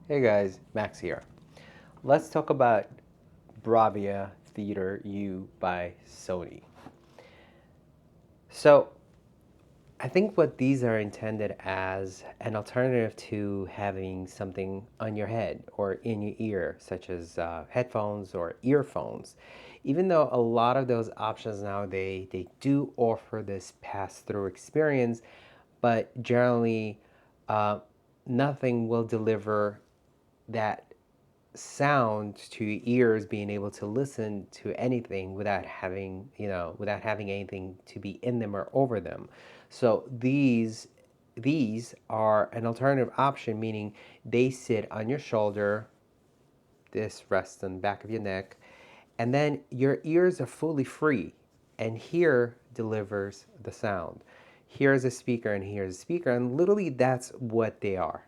Hey guys, Max here. Let's talk about Bravia Theatre U by Sony. So, I think what these are intended as an alternative to having something on your head or in your ear, such as headphones or earphones. Even though a lot of those options now they do offer this pass-through experience, but generally uh, nothing will deliver that sound to your ears, being able to listen to anything without having, without having anything to be in them or over them. So these are an alternative option, meaning they sit on your shoulder, this rests on the back of your neck, and then your ears are fully free, and here delivers the sound. Here's a speaker and here's a speaker, and literally that's what they are.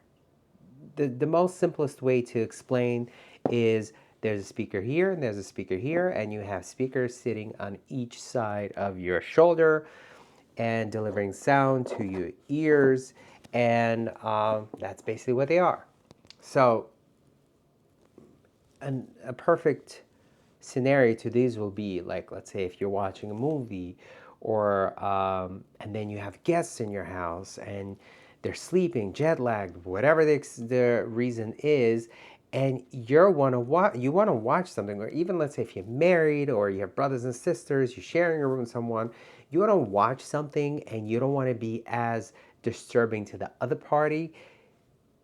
The most simplest way to explain is there's a speaker here and there's a speaker here, and you have speakers sitting on each side of your shoulder and delivering sound to your ears, and that's basically what they are. So a perfect scenario to these will be like, let's say if you're watching a movie, or and then you have guests in your house and they're sleeping, jet lagged, whatever the reason is, and you want to watch something, or even let's say if you're married or you have brothers and sisters, you're sharing a room with someone, you want to watch something and you don't want to be as disturbing to the other party,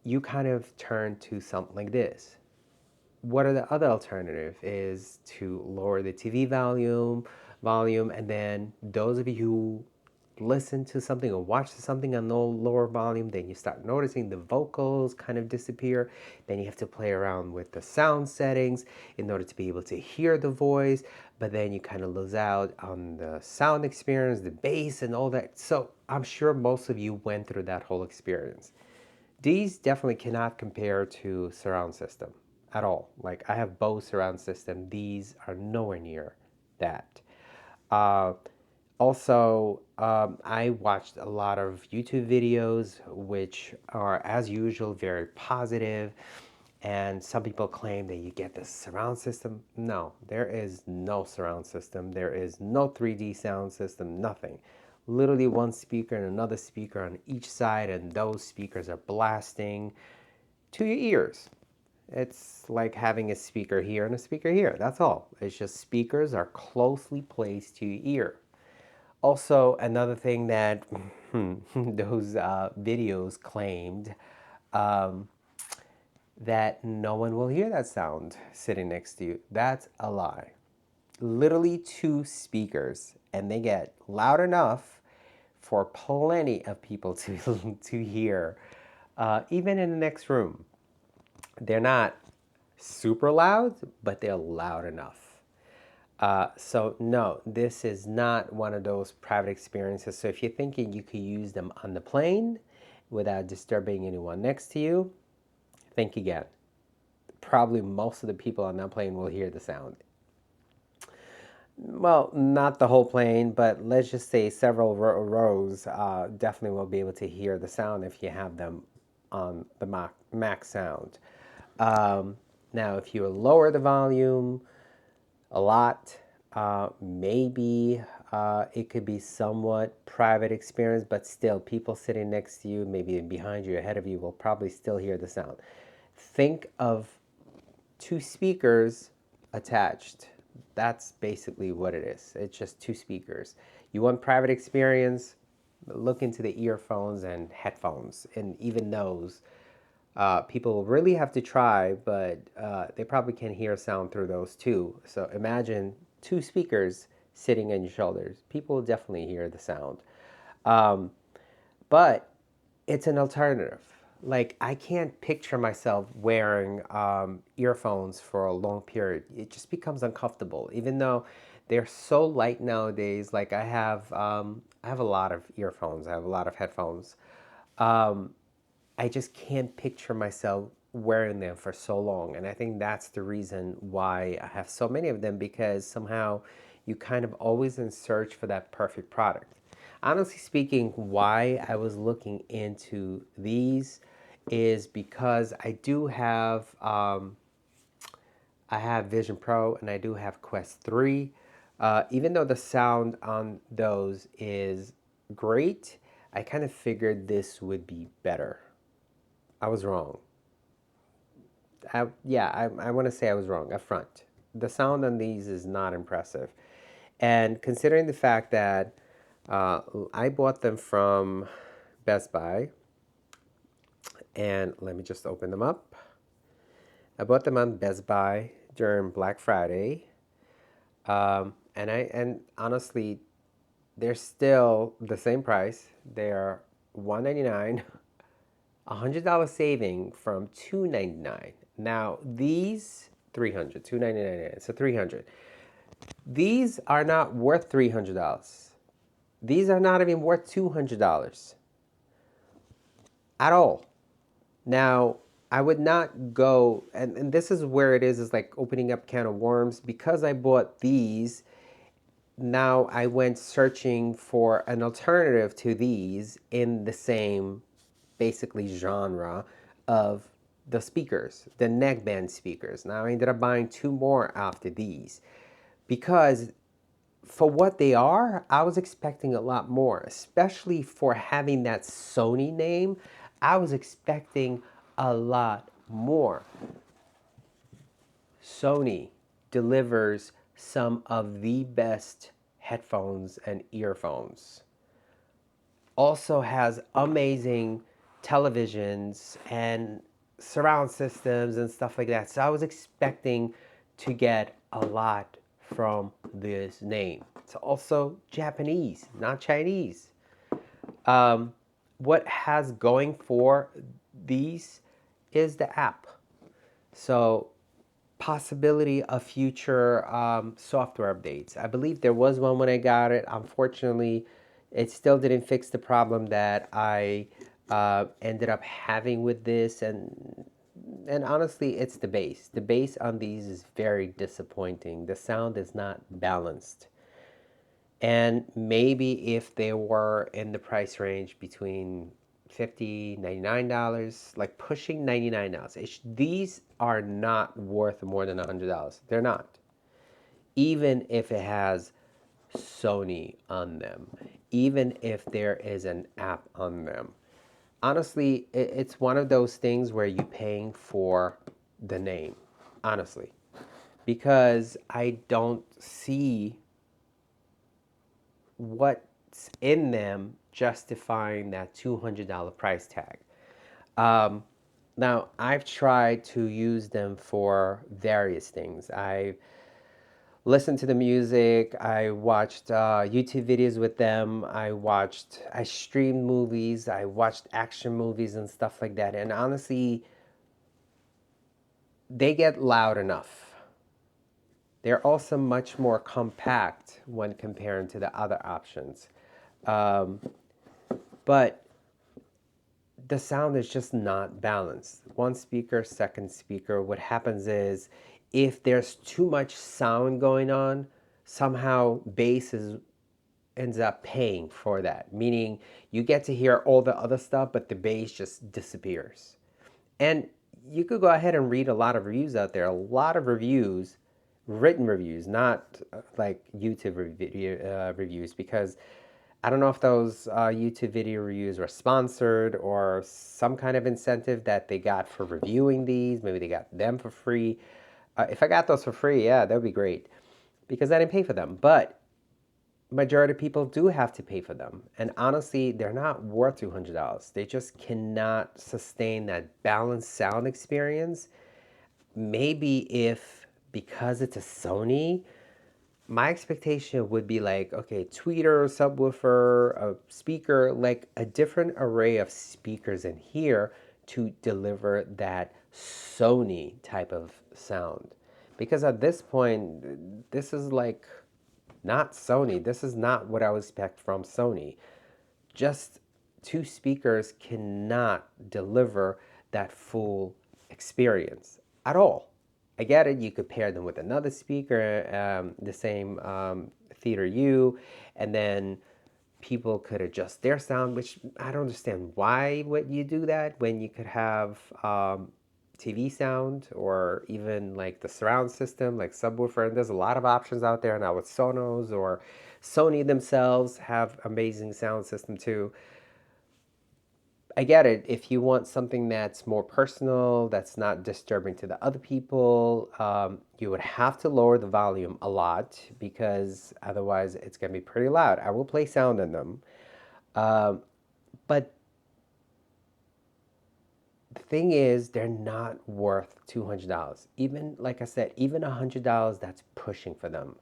you kind of turn to something like this. What are the other alternative is to lower the TV volume, and then those of you who listen to something or watch something on no lower volume, then you start noticing the vocals kind of disappear. Then you have to play around with the sound settings in order to be able to hear the voice, but then you kind of lose out on the sound experience, the bass and all that. So I'm sure most of you went through that whole experience. These definitely cannot compare to surround system at all. Like, I have Bose surround system. These are nowhere near that. Uh, I watched a lot of YouTube videos, which are, as usual, very positive. And some people claim that you get the surround system. No, there is no surround system. There is no 3D sound system, nothing. Literally one speaker and another speaker on each side, and those speakers are blasting to your ears. It's like having a speaker here and a speaker here. That's all. It's just speakers are closely placed to your ear. Also, another thing that those videos claimed, um, that no one will hear that sound sitting next to you. That's a lie. Literally two speakers, and they get loud enough for plenty of people to to hear, even in the next room. They're not super loud, but they're loud enough. So no, this is not one of those private experiences. So if you're thinking you could use them on the plane without disturbing anyone next to you, think again. Probably most of the people on that plane will hear the sound. Well, not the whole plane, but let's just say several rows definitely will be able to hear the sound if you have them on the max sound. Um, Now, if you lower the volume a lot, maybe it could be somewhat private experience, but still, people sitting next to you, maybe behind you, ahead of you, will probably still hear the sound. Think of two speakers attached. That's basically what it is. It's just two speakers. You want private experience? Look into the earphones and headphones, and even those. People really have to try, but they probably can hear sound through those too. So imagine two speakers sitting on your shoulders. People will definitely hear the sound. Um, but it's an alternative. Like, I can't picture myself wearing earphones for a long period. It just becomes uncomfortable, even though they're so light nowadays. Like, I have a lot of earphones. I have a lot of headphones. Um, I just can't picture myself wearing them for so long. And I think that's the reason why I have so many of them, because somehow you kind of always in search for that perfect product. Honestly speaking, why I was looking into these is because I have Vision Pro and I do have Quest 3. Even though the sound on those is great, I kind of figured this would be better. I was wrong. I want to say I was wrong up front. The sound on these is not impressive. And considering the fact that I bought them from Best Buy, and let me just open them up. I bought them on Best Buy during Black Friday, and honestly, they're still the same price. They're $199, $100 saving from $299. Now these 300, $299, so 300. These are not worth $300. These are not even worth $200 at all. Now, I would not go, and this is where it is like opening up a can of worms. Because I bought these, now I went searching for an alternative to these in the same basically genre of the speakers, the neckband speakers. Now I ended up buying two more after these because for what they are, I was expecting a lot more, especially for having that Sony name. I was expecting a lot more. Sony delivers some of the best headphones and earphones. Also has amazing televisions and surround systems and stuff like that. So I was expecting to get a lot from this name. It's also Japanese, not Chinese. What has going for these is the app. So possibility of future software updates. I believe there was one when I got it. Unfortunately, it still didn't fix the problem that I ended up having with this, and honestly, it's the bass. The bass on these is very disappointing. The sound is not balanced. And maybe if they were in the price range between $50, $99, like pushing $99, these are not worth more than $100. They're not. Even if it has Sony on them, even if there is an app on them. Honestly, it's one of those things where you're paying for the name, honestly, because I don't see what's in them justifying that $200 price tag. Now, I've tried to use them for various things. I listened to the music, I watched YouTube videos with them, I streamed movies, I watched action movies and stuff like that. And honestly, they get loud enough. They're also much more compact when comparing to the other options. But the sound is just not balanced. One speaker, second speaker. What happens is if there's too much sound going on, somehow bass ends up paying for that. Meaning you get to hear all the other stuff, but the bass just disappears. And you could go ahead and read a lot of reviews out there. A lot of reviews, written reviews, not like YouTube reviews, because I don't know if those YouTube video reviews were sponsored or some kind of incentive that they got for reviewing these. Maybe they got them for free. If I got those for free, yeah, that would be great because I didn't pay for them. But majority of people do have to pay for them. And honestly, they're not worth $200. They just cannot sustain that balanced sound experience. Maybe if, because it's a Sony, my expectation would be like, okay, tweeter, subwoofer, a speaker, like a different array of speakers in here to deliver that Sony type of sound. Because at this point, this is like not Sony. This is not what I would expect from Sony. Just two speakers cannot deliver that full experience at all. I get it, you could pair them with another speaker, the same Theater U, and then people could adjust their sound, which I don't understand why would you do that when you could have TV sound or even like the surround system, like subwoofer. And there's a lot of options out there now with Sonos, or Sony themselves have amazing sound system too. I get it. If you want something that's more personal, that's not disturbing to the other people, you would have to lower the volume a lot because otherwise it's going to be pretty loud. I will play sound in them. But the thing is, they're not worth $200. Even, like I said, even $100, that's pushing for them.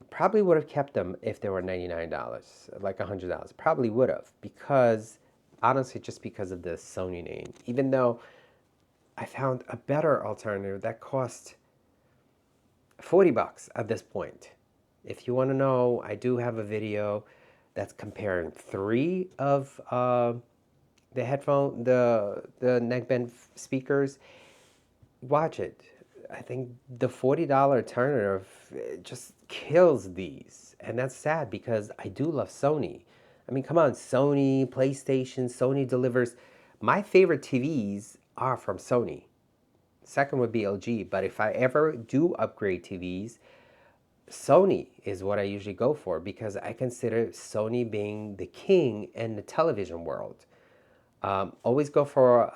Probably would have kept them if they were $99, like $100. Probably would have, because honestly, just because of the Sony name. Even though I found a better alternative that cost $40 at this point. If you want to know, I do have a video that's comparing three of the neckband speakers. Watch it. I think the $40 alternative just kills these, and that's sad because I do love Sony. I mean, come on, Sony, PlayStation, Sony delivers. My favorite TVs are from Sony. Second would be LG, but if I ever do upgrade TVs, Sony is what I usually go for because I consider Sony being the king in the television world. Always go for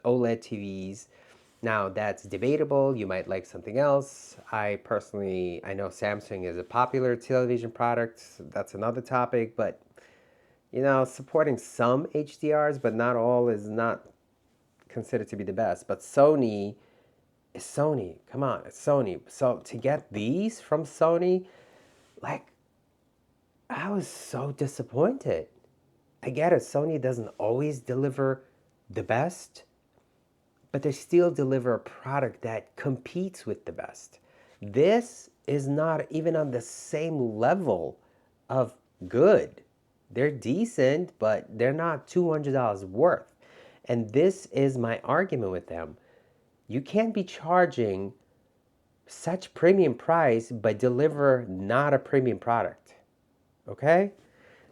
OLED TVs. Now that's debatable. You might like something else. I know Samsung is a popular television product. That's another topic, but supporting some HDRs, but not all, is not considered to be the best. But Sony is Sony. Come on, it's Sony. So to get these from Sony, like, I was so disappointed. I get it. Sony doesn't always deliver the best, but they still deliver a product that competes with the best. This is not even on the same level of good. They're decent, but they're not $200 worth. And this is my argument with them. You can't be charging such premium price but deliver not a premium product. Okay?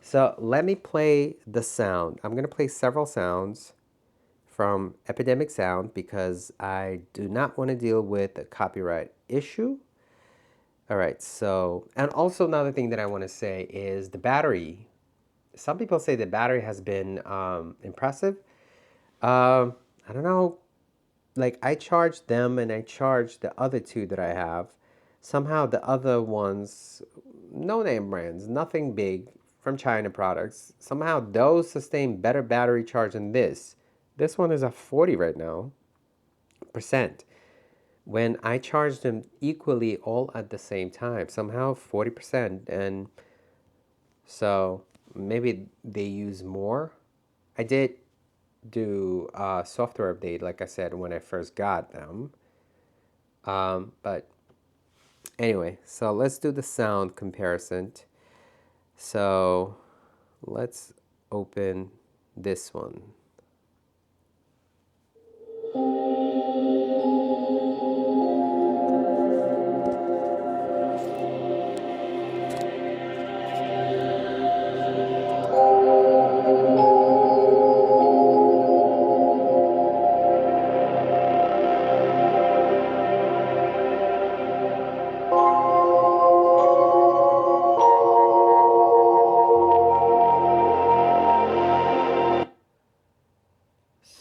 So let me play the sound. I'm going to play several sounds from Epidemic Sound because I do not want to deal with a copyright issue. All right, so, and also another thing that I want to say is the battery. Some people say the battery has been impressive. I don't know, like I charged them and I charged the other two that I have. Somehow the other ones, no name brands, nothing big, from China products, somehow those sustain better battery charge than this. This one is at 40 right now percent. When I charged them equally all at the same time, somehow 40%. And so maybe they use more. I did do a software update, like I said, when I first got them. But anyway, so let's do the sound comparison. So let's open this one.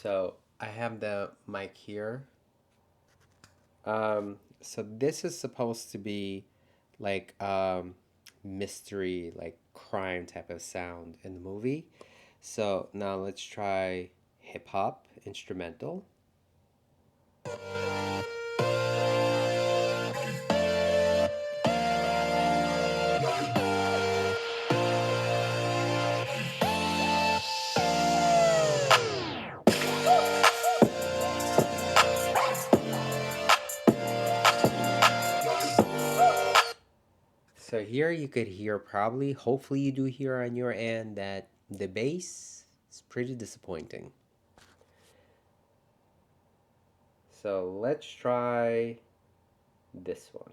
So I have the mic here. So this is supposed to be like mystery, like crime type of sound in the movie. So now let's try hip hop instrumental. So here you could hear probably, hopefully you do hear on your end that the bass is pretty disappointing. So let's try this one.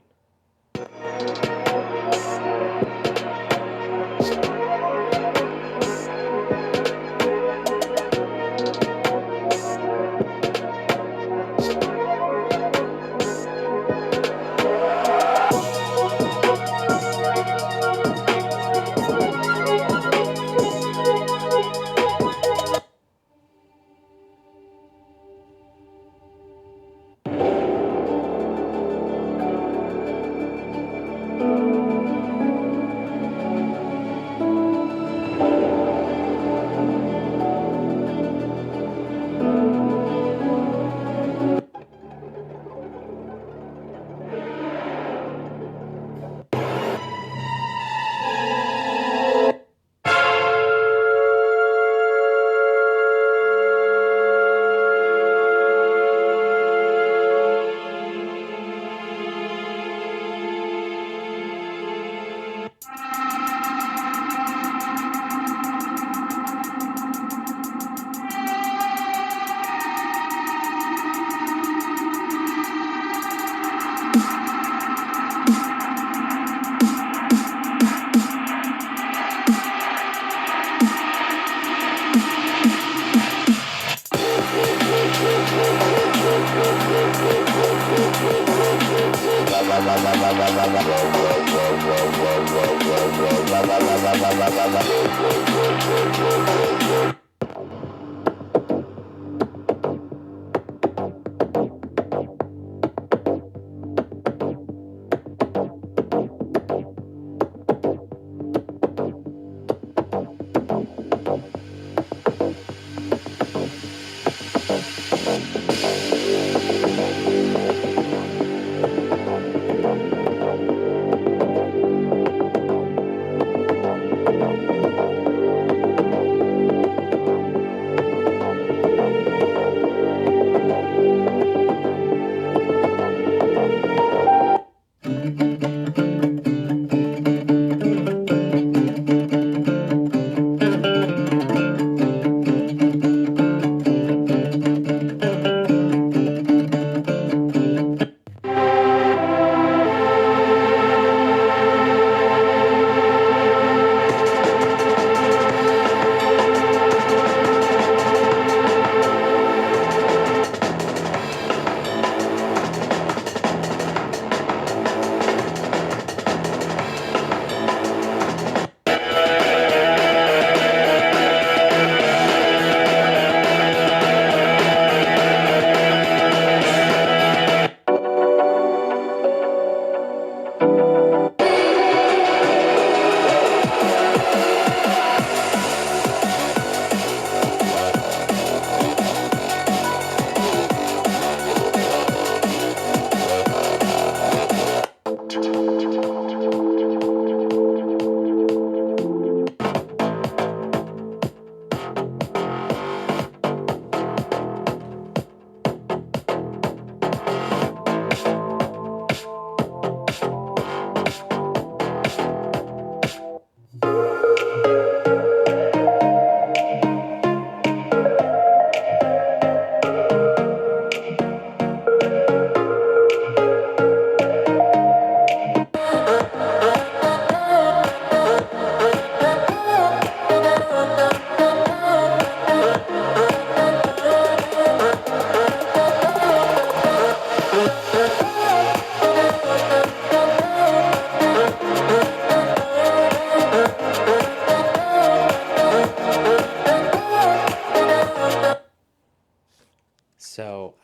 So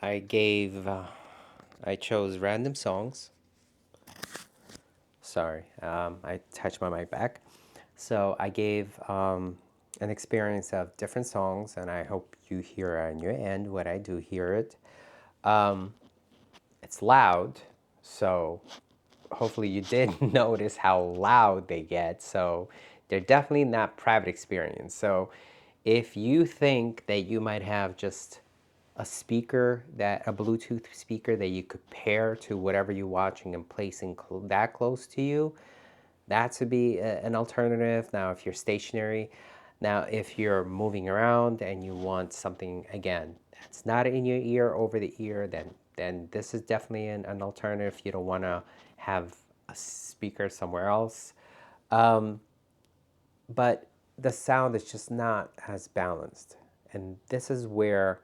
I chose random songs. Sorry, I touched my mic back. So I gave an experience of different songs, and I hope you hear on your end what I do hear it. It's loud, so hopefully you did notice how loud they get. So they're definitely not private experience. So if you think that you might have just a speaker, that a Bluetooth speaker that you could pair to whatever you're watching and placing that close to you, that would be an alternative. Now, if you're stationary, now if you're moving around and you want something, again, that's not in your ear, over the ear, then this is definitely an alternative. You don't want to have a speaker somewhere else. But the sound is just not as balanced. And this is where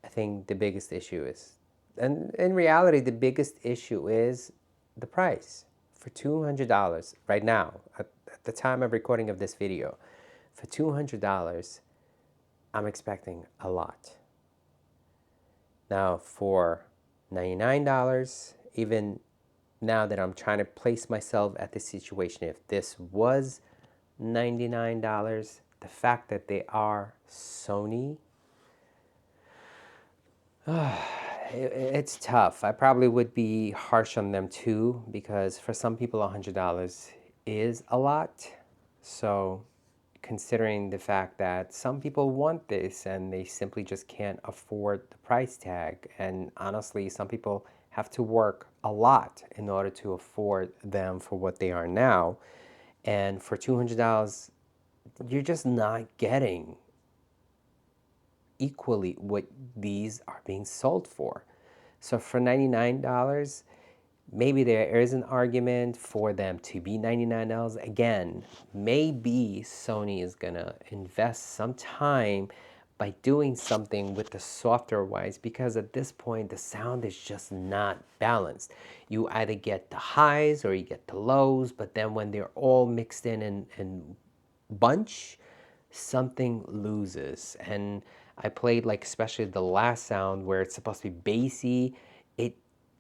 I think the biggest issue is. And in reality, the biggest issue is the price. For $200 right now, at the time of recording of this video, for $200, I'm expecting a lot. Now for $99, even now that I'm trying to place myself at this situation, if this was $99, the fact that they are Sony, it's tough. I probably would be harsh on them too, because for some people $100 is a lot. So considering the fact that some people want this and they simply just can't afford the price tag, and honestly some people have to work a lot in order to afford them for what they are now, and for $200 you're just not getting equally what these are being sold for. So for $99, maybe there is an argument for them to be $99. Again, maybe Sony is gonna invest some time by doing something with the software wise, because at this point the sound is just not balanced. You either get the highs or you get the lows, but then when they're all mixed in and bunch, something loses. And I played, like, especially the last sound where it's supposed to be bassy, it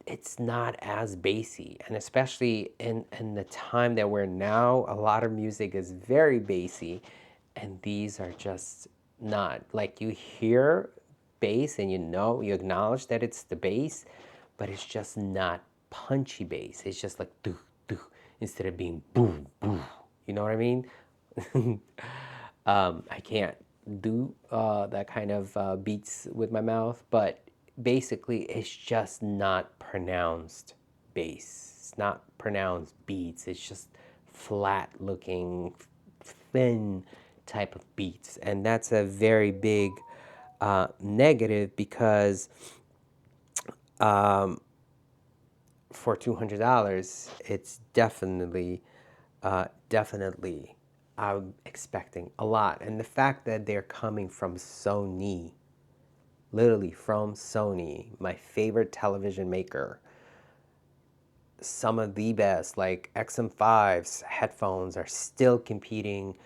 it's not as bassy. And especially in the time that we're now, a lot of music is very bassy, and these are just not. Like, you hear bass and you acknowledge that it's the bass, but it's just not punchy bass. It's just like doo doo instead of being boom boom. You know what I mean? I can't do that kind of beats with my mouth, but basically it's just not pronounced bass. It's not pronounced beats. It's just flat looking, thin type of beats. And that's a very big negative, because for $200, it's definitely, I'm expecting a lot. And the fact that they're coming from Sony, literally from Sony, my favorite television maker, some of the best, like XM5's headphones are still competing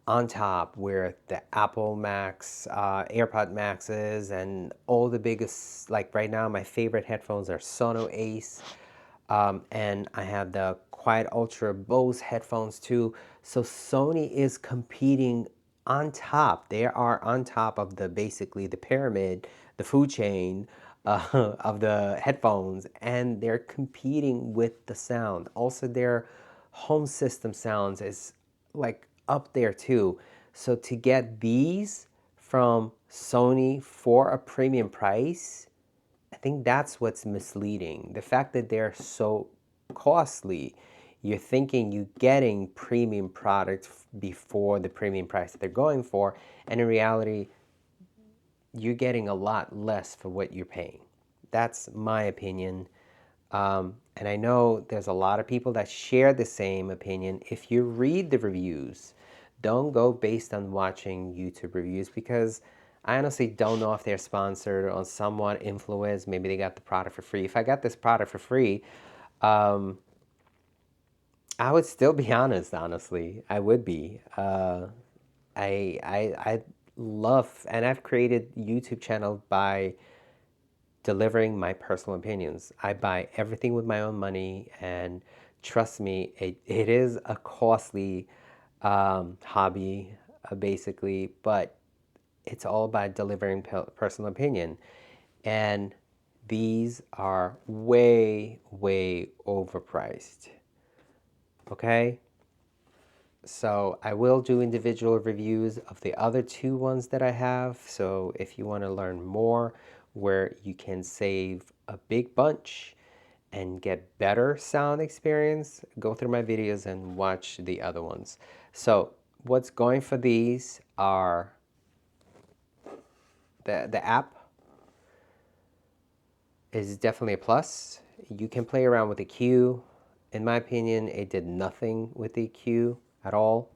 on top, where the Apple Max, AirPod Maxes, and all the biggest, like right now, my favorite headphones are Sono Ace, and I have the Quiet Ultra Bose headphones too. So Sony is competing on top. They are on top of the, basically the pyramid, the food chain of the headphones, and they're competing with the sound. Also, their home system sounds is like up there too. So to get these from Sony for a premium price, I think that's what's misleading. The fact that they're so costly, you're thinking you're getting premium products before the premium price that they're going for, and in reality, you're getting a lot less for what you're paying. That's my opinion. And I know there's a lot of people that share the same opinion. If you read the reviews, don't go based on watching YouTube reviews, because I honestly don't know if they're sponsored or somewhat influenced. Maybe they got the product for free. If I got this product for free, I would still be honest, honestly. I would be. I love, and I've created YouTube channel by delivering my personal opinions. I buy everything with my own money, and trust me, it is a costly hobby, basically, but it's all about delivering personal opinion. And these are way, way overpriced. Okay? So I will do individual reviews of the other two ones that I have. So if you want to learn more where you can save a big bunch and get better sound experience, go through my videos and watch the other ones. So what's going for these are the app is definitely a plus. You can play around with the EQ. In my opinion, it did nothing with the EQ at all.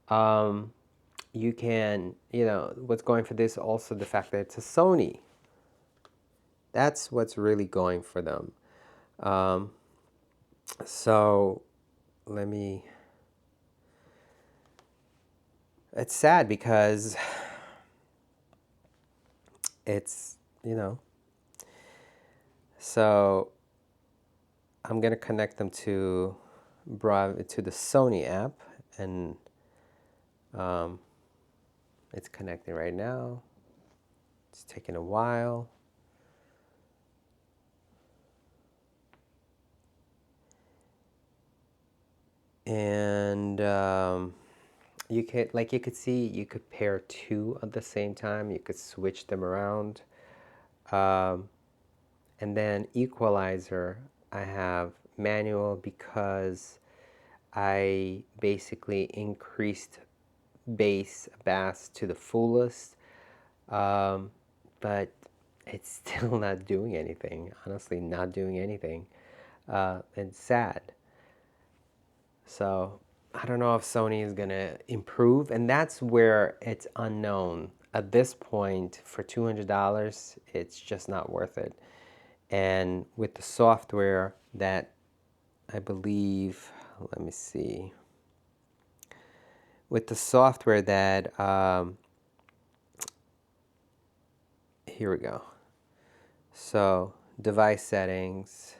You can, what's going for this, also the fact that it's a Sony. That's what's really going for them. So let me, it's sad because it's, so I'm going to connect them to the Sony app, and it's connecting right now. It's taking a while. And you could see, you could pair two at the same time. You could switch them around. And then equalizer, I have manual because I basically increased bass to the fullest, but it's still not doing anything. Honestly, not doing anything. It's sad. So I don't know if Sony is gonna improve, and that's where it's unknown. at this point, for $200, it's just not worth it. And with the software that I believe, let me see, with the software that, here we go. So device settings,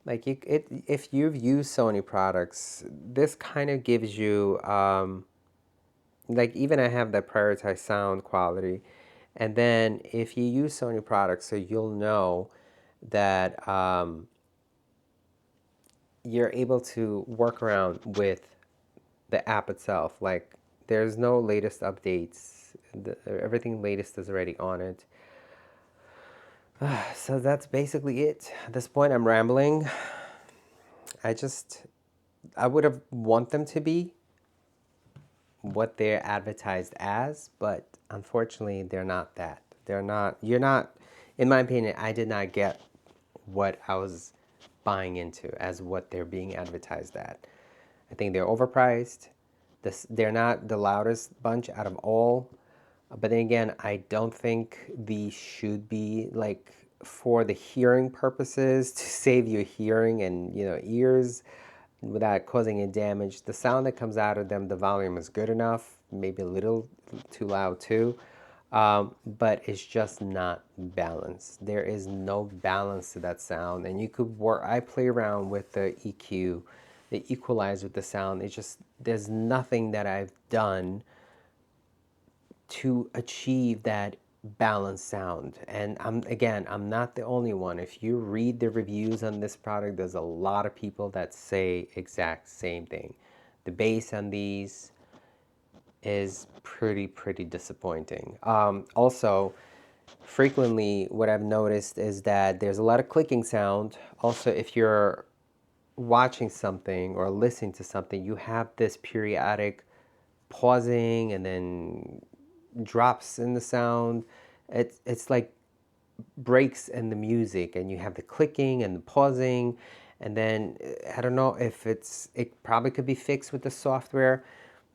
like if you've used Sony products, this kind of gives you, like even I have that prioritized sound quality. And then if you use Sony products, so you'll know that you're able to work around with the app itself. Like there's no latest updates. Everything latest is already on it. So that's basically it. At this point, I'm rambling. I would have want them to be what they're advertised as, but unfortunately, they're not that. You're not, in my opinion, I did not get what I was buying into as what they're being advertised at. I think they're overpriced. They're not the loudest bunch out of all. But then again, I don't think these should be like for the hearing purposes to save your hearing and ears without causing any damage. The sound that comes out of them, the volume is good enough, maybe a little too loud too, but it's just not balanced. There is no balance to that sound, and you could work. I play around with the EQ, the equalize with the sound. It's just there's nothing that I've done to achieve that balanced sound. And I'm not the only one. If you read the reviews on this product, there's a lot of people that say exact same thing. The bass on these is pretty disappointing. Also, frequently what I've noticed is that there's a lot of clicking sound. Also, if you're watching something or listening to something, you have this periodic pausing and then drops in the sound. It's like breaks in the music, and you have the clicking and the pausing, and then I don't know if it probably could be fixed with the software,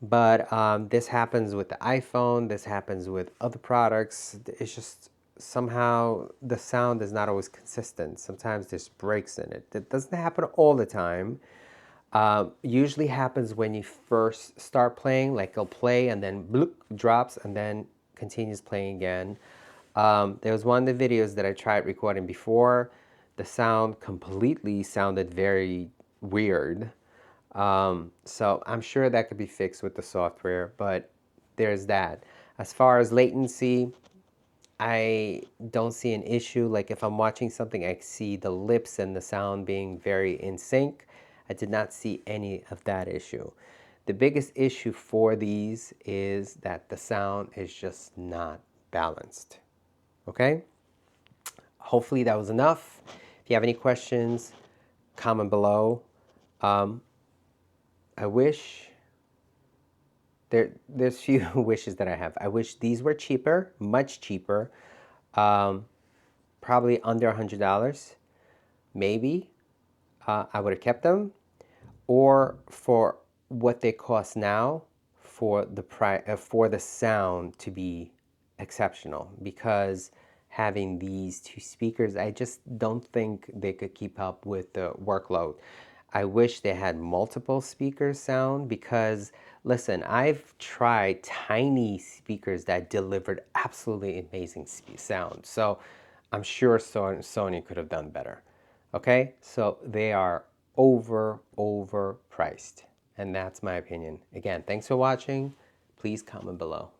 but this happens with the iPhone, this happens with other products. It's just somehow the sound is not always consistent. Sometimes there's breaks in it. It doesn't happen all the time. Usually happens when you first start playing, like it'll play and then bloop, drops and then continues playing again. There was one of the videos that I tried recording before. The sound completely sounded very weird. So I'm sure that could be fixed with the software, but there's that. As far as latency, I don't see an issue. Like if I'm watching something, I see the lips and the sound being very in sync. I did not see any of that issue. The biggest issue for these is that the sound is just not balanced. Okay? Hopefully that was enough. If you have any questions, comment below. I wish there's few wishes that I have. I wish these were cheaper, much cheaper, probably under $100. Maybe I would have kept them, or for what they cost now, for the sound to be exceptional. Because having these two speakers, I just don't think they could keep up with the workload. I wish they had multiple speakers sound, because listen, I've tried tiny speakers that delivered absolutely amazing sound. So I'm sure Sony could have done better. Okay, so they are overpriced, and that's my opinion. Again, thanks for watching. Please comment below.